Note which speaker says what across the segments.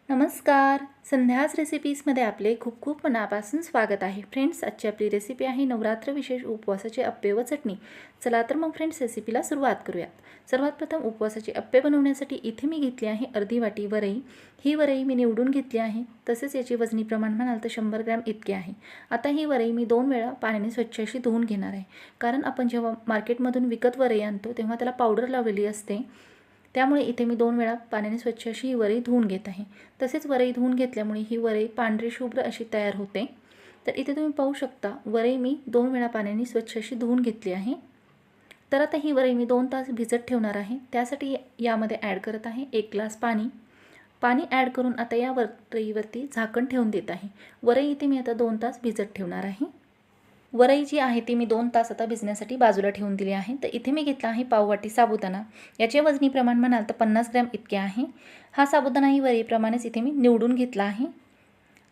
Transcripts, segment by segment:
Speaker 1: नमस्कार. संध्याच रेसिपीजमध्ये आपले खूप खूप मनापासून स्वागत आहे. फ्रेंड्स, आजची आपली रेसिपी आहे नवरात्र विशेष उपवासाचे अप्पे व चटणी. चला तर मग फ्रेंड्स, रेसिपीला सुरुवात करूयात. सर्वात प्रथम उपवासाचे अप्पे बनवण्यासाठी इथे मी घेतली आहे अर्धी वाटी वरई. ही वरई मी निवडून घेतली आहे. तसेच याचे वजनी प्रमाण म्हणाल तर 100 ग्रॅम इतके आहे. आता ही वरई मी 2 वेळा पाण्याने स्वच्छ अशी धुवून घेणार आहे. कारण आपण जेव्हा मार्केटमधून विकत वरई आणतो तेव्हा त्याला पावडर लावलेली असते. त्यामुळे इथे मी 2 वेळा पाण्याने स्वच्छ अशी ही वरई धुवून घेत आहे. तसेच वरई धुवून घेतल्यामुळे ही वरई पांढरी शुभ्र अशी तयार होते. तर इथे तुम्ही पाहू शकता वरई मी 2 वेळा पाण्याने स्वच्छ अशी धुवून घेतली आहे. तर आता ही वरई मी 2 तास भिजत ठेवणार आहे. त्यासाठी यामध्ये ॲड करत आहे 1 ग्लास पाणी. पाणी ॲड करून आता या वरईवरती झाकण ठेवून देत आहे. वरई इथे मी आता 2 तास भिजत ठेवणार आहे. वरई जी आहे ती मी 2 तास आता भिजण्यासाठी बाजूला ठेवून दिली आहे. तर इथे मी घेतला आहे पाववाटी साबुदाणा. याचे वजनी प्रमाण म्हणाल तर 50 ग्रॅम इतके आहे. हा साबुदाणाही वरईप्रमाणेच इथे मी निवडून घेतला आहे.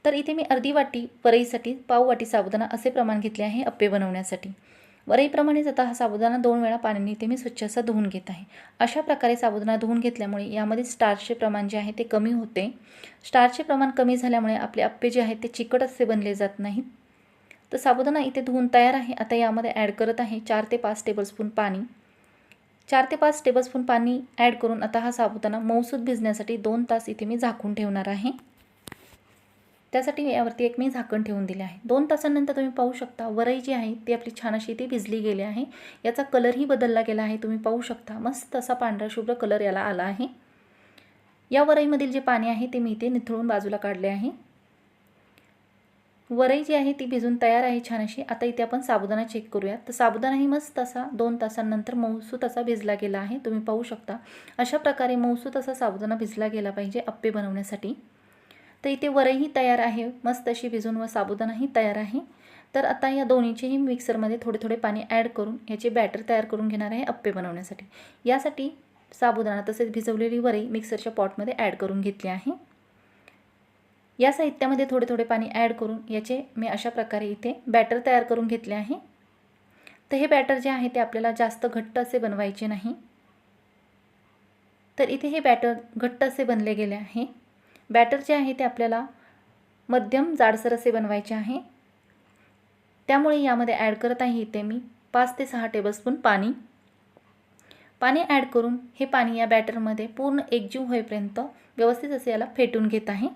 Speaker 1: तर इथे मी अर्धी वाटी वरईसाठी पाववाटी साबुदाणा असे प्रमाण घेतले आहे अप्पे बनवण्यासाठी. वरईप्रमाणेच आता हा साबुदाणा 2 वेळा पाण्याने इथे मी स्वच्छ असा धुवून घेत आहे. अशा प्रकारे साबुदाणा धुवून घेतल्यामुळे यामध्ये स्टार्चचे प्रमाण जे आहे ते कमी होते. स्टार्चचे प्रमाण कमी झाल्यामुळे आपले अप्पे जे आहेत ते चिकट असे बनले जात नाहीत. तर साबुदाणा इथे धुवून तयार आहे. आता यामध्ये ॲड करत आहे 4 ते 5 टेबलस्पून पाणी. 4 ते 5 टेबलस्पून पाणी ॲड करून आता हा साबुदाणा मऊसूत भिजण्यासाठी 2 तास इथे मी झाकून ठेवणार आहे. त्यासाठी यावरती एक मी झाकण ठेवून दिले आहे. 2 तासानंतर तुम्ही पाहू शकता वरई जी आहे ती आपली छान अशी ती भिजली गेली आहे. याचा कलरही बदलला गेला आहे. तुम्ही पाहू शकता मस्त असा पांढरा शुभ्र कलर याला आला आहे. या वरईमधील जे पाणी आहे ते मी इथे निथळून बाजूला काढले आहे. वरई जी आहे ती भिजून तयार आहे छान अशी. आता इथे आपण साबुदाणा चेक करूयात. तर साबुदाणाही मस्त असा 2 तासांनंतर मऊसूत असा भिजला गेला आहे. तुम्ही पाहू शकता अशा प्रकारे मऊसूत असा साबुदाणा भिजला गेला पाहिजे अप्पे बनवण्यासाठी. तर इथे वरईही तयार आहे मस्त अशी भिजून व साबुदाणाही तयार आहे. तर आता या दोन्हीचेही मिक्सरमध्ये थोडे थोडे पाणी ॲड करून याचे बॅटर तयार करून घेणार आहे अप्पे बनवण्यासाठी. यासाठी साबुदाणा तसेच भिजवलेली वरई मिक्सरच्या पॉटमध्ये ॲड करून घेतली आहे. या साहित्यामध्ये थोडे थोडे पाणी ॲड करून याचे मी अशा प्रकारे इथे बॅटर तयार करून घेतले आहे. तर हे बॅटर जे आहे ते आपल्याला जास्त घट्ट असे बनवायचे नाही. तर इथे हे बॅटर घट्ट असे बनले गेले आहे. बॅटर जे आहे ते आपल्याला मध्यम जाडसर असे बनवायचे आहे. त्यामुळे यामध्ये ॲड करत आहे इथे मी 5 ते 6 टेबलस्पून पाणी. पाणी ॲड करून हे पाणी या बॅटरमध्ये पूर्ण एकजीव होईपर्यंत व्यवस्थित असे याला फेटून घेत आहे.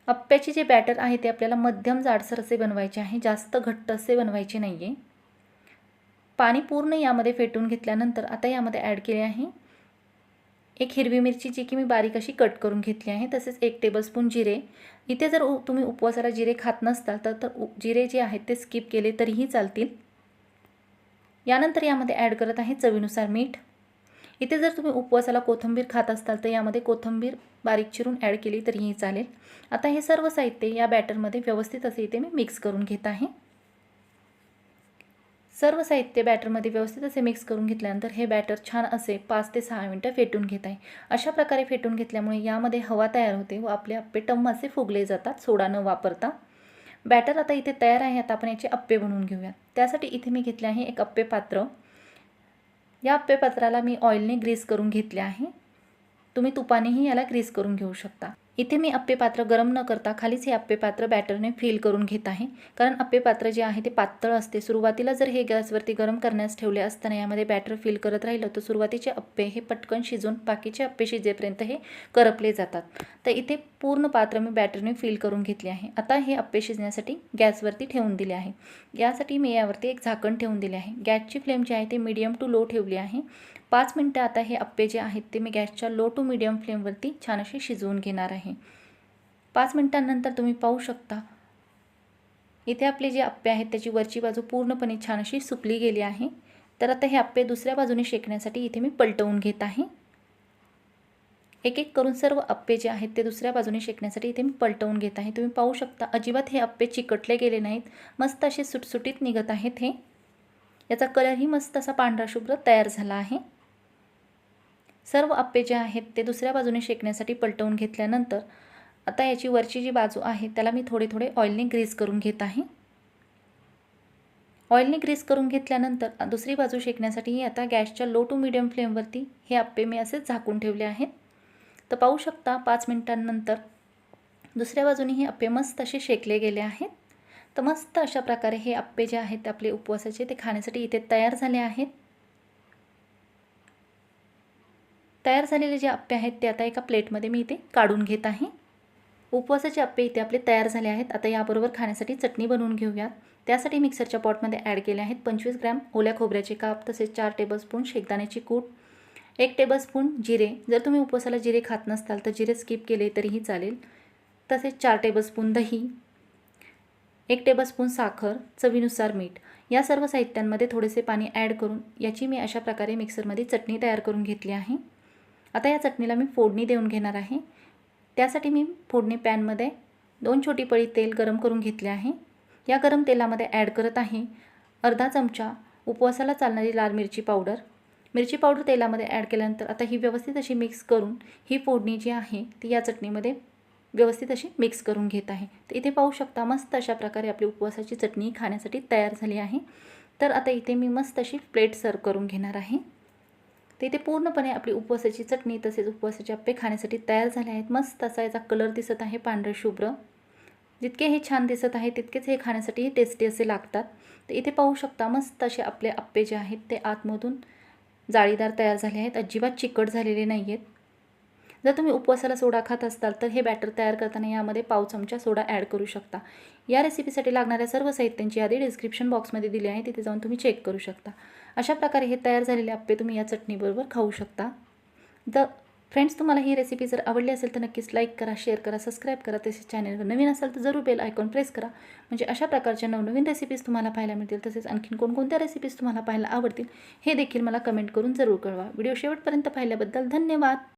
Speaker 1: अप्प्याचे जे बॅटर आहे ते आपल्याला मध्यम जाडसर असे बनवायचे आहे. जास्त घट्ट असे बनवायचे नाही आहे. पाणी पूर्ण यामध्ये फेटून घेतल्यानंतर आता यामध्ये ॲड केले आहे एक हिरवी मिरची जी की मी बारीक अशी कट करून घेतली आहे. तसेच 1 टेबलस्पून जिरे. इथे जर तुम्ही उपवासाला जिरे खात नसताल तर जिरे जे आहेत ते स्किप केले तरीही चालतील. यानंतर यामध्ये ॲड करत आहे चवीनुसार मीठ. इथे जर तुम्ही उपवासाला कोथिंबीर खात असताल तर यामध्ये कोथिंबीर बारीक चिरून ॲड केली तरीही चालेल. आता हे सर्व साहित्य या बॅटरमध्ये व्यवस्थित असे इथे मी मिक्स करून घेत आहे. सर्व साहित्य बॅटरमध्ये व्यवस्थित असे मिक्स करून घेतल्यानंतर हे बॅटर छान असे 5 ते 6 मिनिटं फेटून घेत आहे. अशा प्रकारे फेटून घेतल्यामुळे यामध्ये हवा तयार होते व आपले अप्पे टम्म असे फुगले जातात सोडा न वापरता. बॅटर आता इथे तयार आहे. आता आपण याचे अप्पे बनवून घेऊयात. त्यासाठी इथे मी घेतले आहे एक अप्पे पात्र. या अप्पे पात्राला मी ऑइलने ग्रीस करून घेतले आहे. तुम्ही तुपानेही याला ग्रीस करून घेऊ शकता. इथे मी अप्पे पात्र गरम न करता खालीच हे अप्पे पात्र बॅटरने फिल करून घेत आहे. कारण अप्पे पात्र जे आहे ते पातळ असते. सुरुवातीला जर हे गॅसवरती गरम करण्यास ठेवले असताना यामध्ये बॅटर फिल करत राहिलं तर सुरुवातीचे अप्पे हे पटकन शिजून बाकीचे अप्पे शिजेपर्यंत हे करपले जातात. तर इथे पूर्ण पात्र मी बॅटरने फिल करून घेतले आहे. आता हे अप्पे शिजण्यासाठी गॅसवरती ठेवून दिले आहे. यासाठी मी यावरती एक झाकण ठेवून दिले आहे. गॅसची फ्लेम जी आहे ते मीडियम टू लो ठेवली आहे. 5 मिनिटं आता हे अप्पे जे आहेत ते मी गॅसच्या लो टू मीडियम फ्लेमवरती छान असे शिजवून घेणार आहे. 5 मिनिटांनंतर तुम्ही पाहू शकता इथे आपले जे अप्पे आहेत त्याची वरची बाजू पूर्णपणे छान अशी सुकली गेली आहे. तर आता हे अप्पे दुसऱ्या बाजूने शेकण्यासाठी इथे मी पलटवून घेत आहे. एक एक करून सर्व अप्पे जे आहेत ते दुसऱ्या बाजूने शेकण्यासाठी इथे मी पलटवून घेत आहे. तुम्ही पाहू शकता अजिबात हे अप्पे चिकटले गेले नाहीत. मस्त असे सुटसुटीत निघत आहेत हे. याचा कलरही मस्त असा पांढरा शुभ्र तयार झाला आहे. सर्व अप्पे जे आहेत ते दुसऱ्या बाजूने शेकण्यासाठी पलटवून घेतल्यानंतर आता याची वरची जी बाजू आहे त्याला मी थोडे थोडे ऑइलने ग्रीस करून घेत आहे. ऑइलने ग्रीस करून घेतल्यानंतर दुसरी बाजू शेकण्यासाठी आता गॅसच्या लो टू मीडियम फ्लेमवरती हे अप्पे मी असेच झाकून ठेवले आहेत. तर पाहू शकता 5 मिनिटांनंतर दुसऱ्या बाजूने हे अप्पे मस्त असे शेकले गेले आहेत. तर मस्त अशा प्रकारे हे अप्पे जे आहेत आपले उपवासाचे ते खाण्यासाठी इथे तयार झाले आहेत. तयार झालेले जे अप्पे आहेत ते आता एका प्लेटमध्ये मी इथे काढून घेत आहे. उपवासाचे अप्पे इथे आपले तयार झाले आहेत. आता याबरोबर खाण्यासाठी चटणी बनवून घेऊयात. त्यासाठी मिक्सरच्या पॉटमध्ये ॲड केले आहेत 25 ग्रॅम ओल्या खोबऱ्याचे काप, तसेच 4 टेबलस्पून शेंगदाण्याची कूट, 1 टेबलस्पून जिरे. जर तुम्ही उपवासाला जिरे खात नसताल तर जिरे स्किप केले तरीही चालेल. तसेच 4 टेबलस्पून दही, 1 टेबलस्पून साखर, चवीनुसार मीठ. या सर्व साहित्यांमध्ये थोडेसे पाणी ॲड करून याची मी अशा प्रकारे मिक्सरमध्ये चटणी तयार करून घेतली आहे. आता या चटणीला मी फोडणी देऊन घेणार आहे. त्यासाठी मी फोडणी पॅनमध्ये 2 छोटी पळी तेल गरम करून घेतले आहे. या गरम तेलामध्ये ॲड करत आहे अर्धा चमचा उपवासाला चालणारी लाल मिरची पावडर. मिरची पावडर तेलामध्ये ॲड केल्यानंतर आता ही व्यवस्थित अशी मिक्स करून ही फोडणी जी आहे ती या चटणीमध्ये व्यवस्थित अशी मिक्स करून घेत आहे. तर इथे पाहू शकता मस्त अशा प्रकारे आपली उपवासाची चटणी खाण्यासाठी तयार झाली आहे. तर आता इथे मी मस्त अशी प्लेट सर्व करून घेणार आहे. तर इथे पूर्णपणे आपली उपवासाची चटणी तसेच उपवासाचे अप्पे खाण्यासाठी तयार झाले आहेत. मस्त असा याचा कलर दिसत आहे पांढरा शुभ्र. जितके हे छान दिसत आहे तितकेच हे खाण्यासाठी टेस्टी असे लागतात. तर इथे पाहू शकता मस्त असे आपले अप्पे जे आहेत ते आतमधून जाळीदार तयार झाले आहेत, अजिबात चिकट झालेले नाही आहेत. जर तुम्ही उपवासाला सोडा खात असाल तर हे बॅटर तयार करताना यामध्ये पाव चमचा सोडा ॲड करू शकता. या रेसिपीसाठी लागणाऱ्या सर्व साहित्यांची यादी डिस्क्रिप्शन बॉक्समध्ये दिली आहे, तिथे जाऊन तुम्ही चेक करू शकता. अशा प्रकारे हे तयार झालेले अप्पे तुम्ही या चटणीबरोबर खाऊ शकता. फ्रेंड्स, तुम्हाला ही रेसिपी जर आवडली असेल तर नक्कीच लाईक करा, शेअर करा, सबस्क्राईब करा. तसेच चॅनलवर नवीन असाल तर जरूर बेल आयकॉन प्रेस करा, म्हणजे अशा प्रकारच्या नवनवीन रेसिपीज तुम्हाला पाहायला मिळतील. तसेच आणखीन कोणकोणत्या रेसिपीज तुम्हाला पाहायला आवडतील हे देखील मला कमेंट करून जरूर कळवा. व्हिडिओ शेवटपर्यंत पाहिल्याबद्दल धन्यवाद.